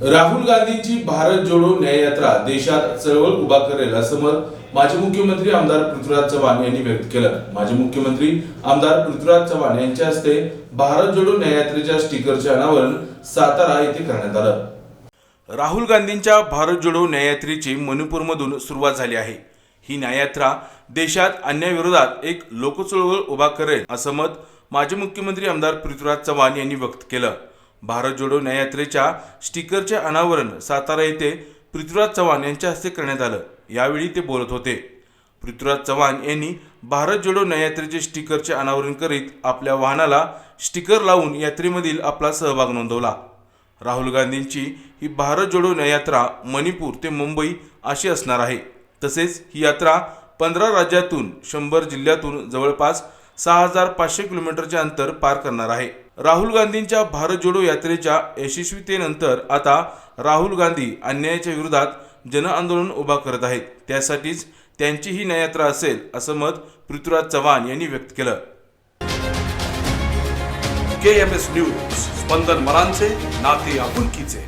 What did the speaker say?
राहुल गांधींची भारत जोडो न्याययात्रा देशात चळवळ उभा करेल असं मत माजी मुख्यमंत्री आमदार पृथ्वीराज चव्हाण यांनी व्यक्त केलं। माजी मुख्यमंत्री आमदार पृथ्वीराज चव्हाण यांच्या हस्ते भारत जोडो न्याययात्रेच्या स्टिकरचे अनावरण सातारा येथे करण्यात आलं। राहुल गांधींच्या भारत जोडो न्याययात्रेची मणिपूरमधून सुरुवात झाली आहे। ही न्याययात्रा देशात अन्यायाविरोधात एक लोकचळवळ उभा करेल असं मत माजी मुख्यमंत्री आमदार पृथ्वीराज चव्हाण यांनी व्यक्त केलं। भारत जोडो न्याययात्रेच्या स्टिकरचे अनावरण सातारा येथे पृथ्वीराज चव्हाण यांच्या हस्ते करण्यात आलं। यावेळी ते बोलत होते। पृथ्वीराज चव्हाण यांनी भारत जोडो न्याययात्रेचे स्टिकरचे अनावरण करीत आपल्या वाहनाला स्टिकर लावून यात्रेमधील आपला सहभाग नोंदवला। राहुल गांधींची ही भारत जोडो न्याययात्रा मणिपूर ते मुंबई अशी असणार आहे। तसेच ही यात्रा 15 राज्यातून 100 जिल्ह्यातून जवळपास 6500 किलोमीटरचे अंतर पार करणार आहे। राहुल गांधींच्या भारत जोडो यात्रेच्या यशस्वीतेनंतर आता राहुल गांधी अन्यायाच्या विरोधात जनआंदोलन उभा करत आहेत। त्यासाठीच त्यांची ही न्याययात्रा असेल असं मत पृथ्वीराज चव्हाण यांनी व्यक्त केलं। KMS न्यूज, स्पंदन मरांचे नाते आपुलकीचे।